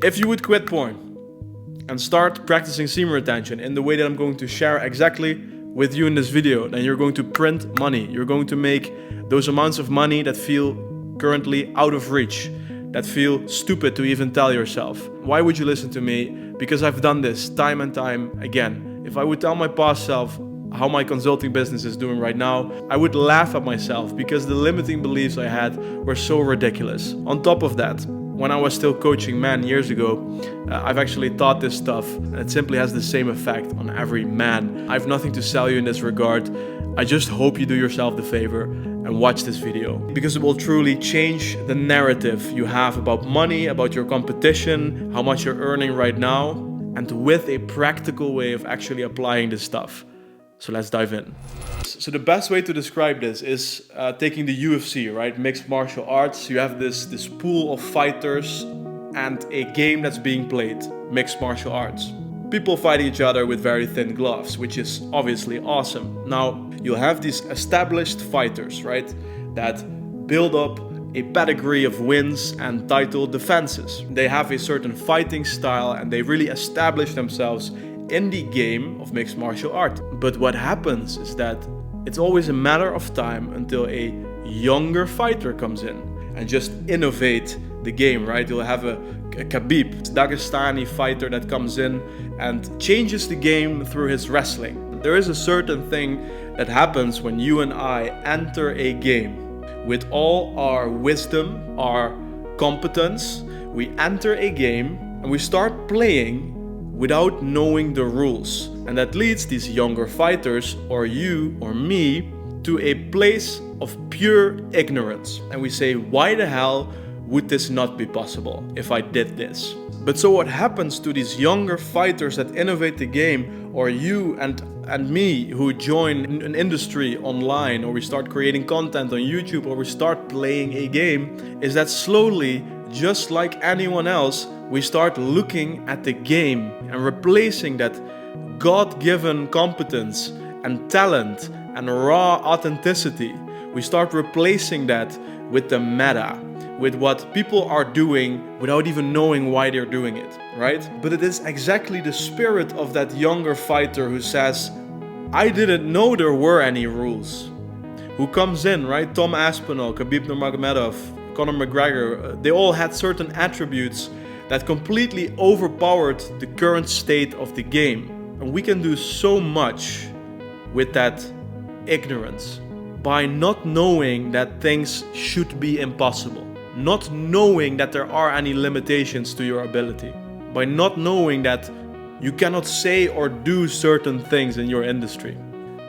If you would quit porn and start practicing semen retention in the way that I'm going to share exactly with you in this video, then you're going to print money. You're going to make those amounts of money that feel currently out of reach, that feel stupid to even tell yourself. Why would you listen to me? Because I've done this time and time again. If I would tell my past self how my consulting business is doing right now, I would laugh at myself because the limiting beliefs I had were so ridiculous. On top of that, when I was still coaching men years ago, I've actually taught this stuff, and it simply has the same effect on every man. I have nothing to sell you in this regard. I just hope you do yourself the favor and watch this video, because it will truly change the narrative you have about money, about your competition, how much you're earning right now, and with a practical way of actually applying this stuff. So let's dive in. So the best way to describe this is taking the UFC, right? Mixed martial arts. You have this pool of fighters and a game that's being played, mixed martial arts. People fight each other with very thin gloves, which is obviously awesome. Now, you'll have these established fighters, right? That build up a pedigree of wins and title defenses. They have a certain fighting style and they really establish themselves in the game of mixed martial art. But what happens is that it's always a matter of time until a younger fighter comes in and just innovate the game, right? You'll have a Khabib, Dagestani fighter that comes in and changes the game through his wrestling. There is a certain thing that happens when you and I enter a game with all our wisdom, our competence. We enter a game and we start playing without knowing the rules. And that leads these younger fighters, or you or me, to a place of pure ignorance. And we say, why the hell would this not be possible if I did this? But so what happens to these younger fighters that innovate the game, or you and me who join an industry online, or we start creating content on YouTube, or we start playing a game, is that slowly, just like anyone else, we start looking at the game and replacing that God-given competence and talent and raw authenticity. We start replacing that with the meta, with what people are doing without even knowing why they're doing it, right? But it is exactly the spirit of that younger fighter who says, I didn't know there were any rules. Who comes in, right? Tom Aspinall, Khabib Nurmagomedov, Conor McGregor, they all had certain attributes that completely overpowered the current state of the game. And we can do so much with that ignorance by not knowing that things should be impossible, not knowing that there are any limitations to your ability, by not knowing that you cannot say or do certain things in your industry.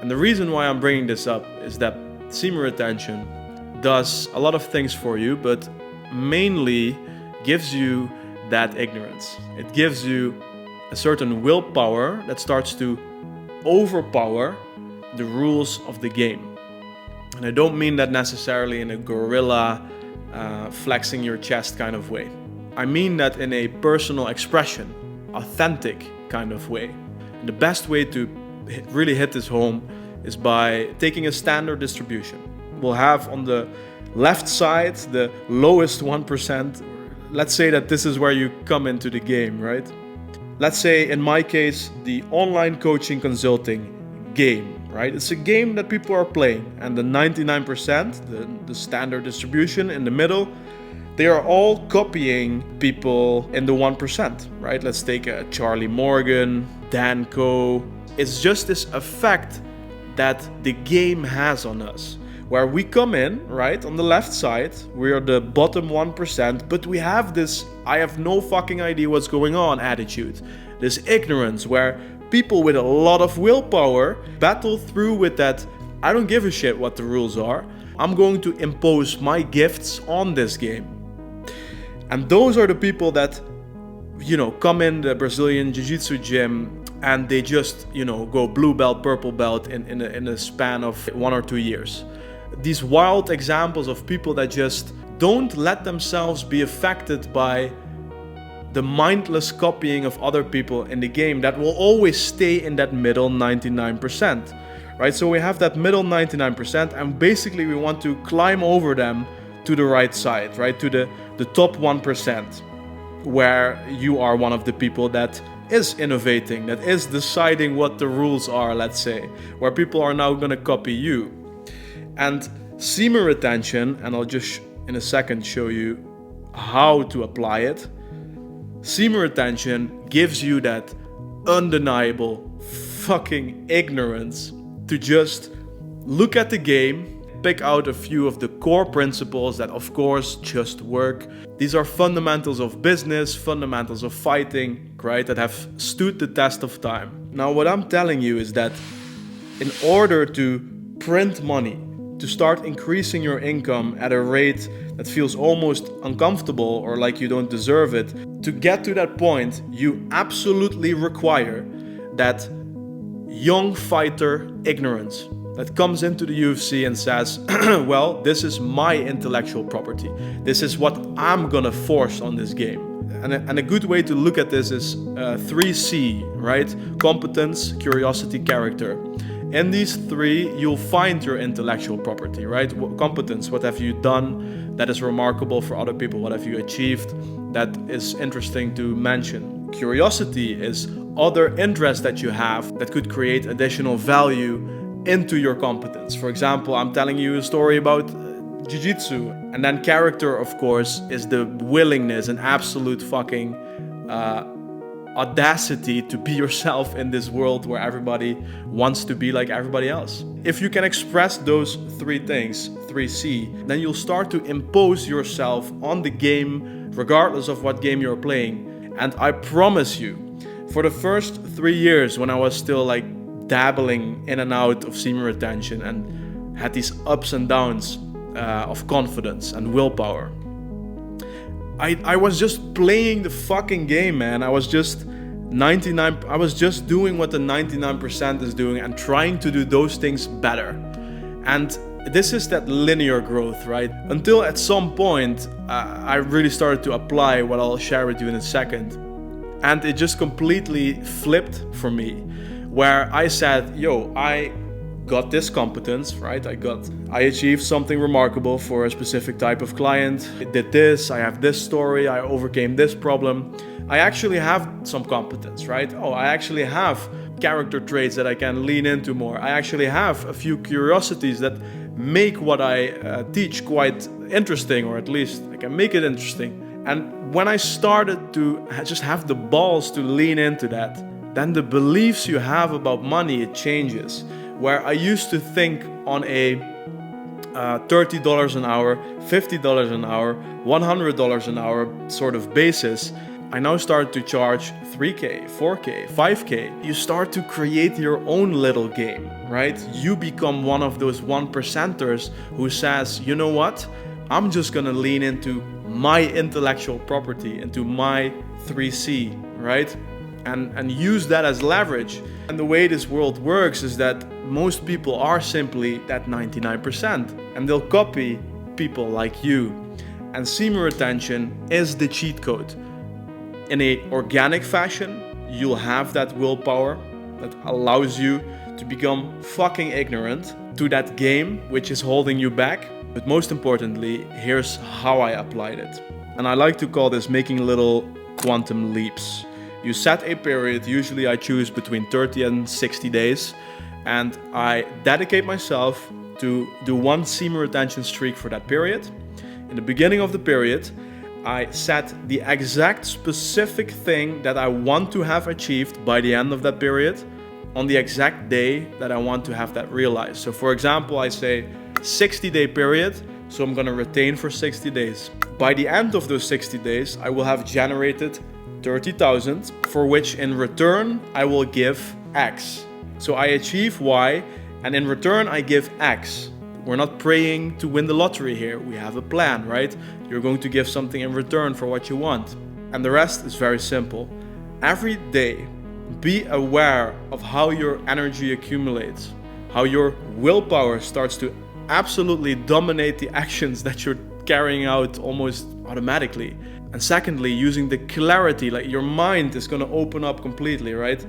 And the reason why I'm bringing this up is that semen retention does a lot of things for you, but mainly gives you that ignorance. It gives you a certain willpower that starts to overpower the rules of the game. And I don't mean that necessarily in a gorilla, flexing your chest kind of way. I mean that in a personal expression, authentic kind of way. And the best way to really hit this home is by taking a standard distribution. We'll have on the left side the lowest 1%. Let's say that this is where you come into the game, right? Let's say in my case, the online coaching consulting game, right? It's a game that people are playing, and the 99%, the standard distribution in the middle, they are all copying people in the 1%, right? Let's take Charlie Morgan, Dan Coe. It's just this effect that the game has on us, where we come in, right, on the left side, we are the bottom 1%, but we have this I have no fucking idea what's going on attitude, this ignorance where people with a lot of willpower battle through with that I don't give a shit what the rules are, I'm going to impose my gifts on this game. And those are the people that, come in the Brazilian Jiu-Jitsu gym and they just, go blue belt, purple belt in a span of 1 or 2 years. These wild examples of people that just don't let themselves be affected by the mindless copying of other people in the game that will always stay in that middle 99%, right? So we have that middle 99% and basically we want to climb over them to the right side, right? To the top 1%. where you are one of the people that is innovating, that is deciding what the rules are, let's say, where people are now going to copy you. And semen retention, and I'll just in a second show you how to apply it. Semen retention gives you that undeniable fucking ignorance to just look at the game, pick out a few of the core principles that of course just work. These are fundamentals of business, fundamentals of fighting, right, that have stood the test of time. Now what I'm telling you is that in order to print money, to start increasing your income at a rate that feels almost uncomfortable or like you don't deserve it, to get to that point, you absolutely require that young fighter ignorance that comes into the UFC and says, well, this is my intellectual property. This is what I'm gonna force on this game. And a good way to look at this is 3C, right? Competence, curiosity, character. In these three, you'll find your intellectual property, right? Competence, what have you done that is remarkable for other people? What have you achieved that is interesting to mention? Curiosity is other interests that you have that could create additional value into your competence. For example, I'm telling you a story about jiu-jitsu. And then character, of course, is the willingness and absolute fucking audacity to be yourself in this world where everybody wants to be like everybody else. If you can express those three things, 3C, then you'll start to impose yourself on the game regardless of what game you're playing. And I promise you, for the first 3 years when I was still like dabbling in and out of semen retention and had these ups and downs of confidence and willpower, I was just playing the fucking game, man. I was just doing what the 99% is doing and trying to do those things better. And this is that linear growth, right? Until at some point, I really started to apply what I'll share with you in a second. And it just completely flipped for me, where I said, yo, I got this competence, right? I achieved something remarkable for a specific type of client. I did this, I have this story, I overcame this problem. I actually have some competence, right? Oh, I actually have character traits that I can lean into more. I actually have a few curiosities that make what I teach quite interesting, or at least I can make it interesting. And when I started to just have the balls to lean into that, then the beliefs you have about money, it changes. Where I used to think on a $30 an hour, $50 an hour, $100 an hour sort of basis, I now start to charge 3K, 4K, 5K. You start to create your own little game, right? You become one of those 1%ers who says, you know what? I'm just gonna lean into my intellectual property, into my 3C, right? And use that as leverage. And the way this world works is that most people are simply that 99%, and they'll copy people like you. And semen retention is the cheat code. In a organic fashion, you'll have that willpower that allows you to become fucking ignorant to that game which is holding you back. But most importantly, here's how I applied it. And I like to call this making little quantum leaps. You set a period, usually I choose between 30 and 60 days, and I dedicate myself to do one semen retention streak for that period. In the beginning of the period, I set the exact specific thing that I want to have achieved by the end of that period on the exact day that I want to have that realized. So for example, I say 60-day period, so I'm gonna retain for 60 days. By the end of those 60 days, I will have generated 30,000, for which in return I will give X. So I achieve Y, and in return I give X. We're not praying to win the lottery here. We have a plan, right? You're going to give something in return for what you want. And the rest is very simple. Every day, be aware of how your energy accumulates, how your willpower starts to absolutely dominate the actions that you're carrying out almost automatically. And secondly, using the clarity, like your mind is going to open up completely, right?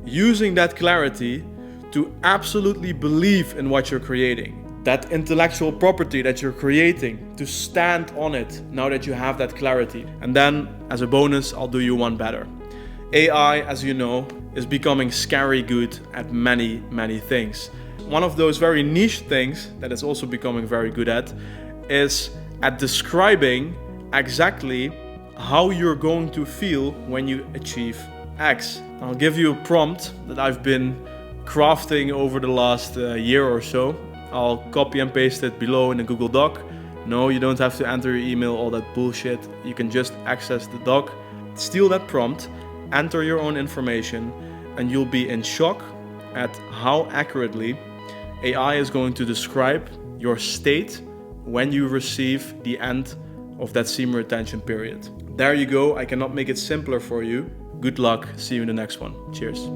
Using that clarity to absolutely believe in what you're creating. that intellectual property that you're creating, to stand on it now that you have that clarity. And then, as a bonus, I'll do you one better. AI, as you know, is becoming scary good at many, many things. One of those very niche things that it's also becoming very good at is at describing exactly how you're going to feel when you achieve X. I'll give you a prompt that I've been crafting over the last year or so. I'll copy and paste it below in a Google Doc. No, you don't have to enter your email, all that bullshit. You can just access the doc, steal that prompt, enter your own information, and you'll be in shock at how accurately AI is going to describe your state when you receive the end of that semen retention period. There you go. I cannot make it simpler for you. Good luck. See you in the next one. Cheers.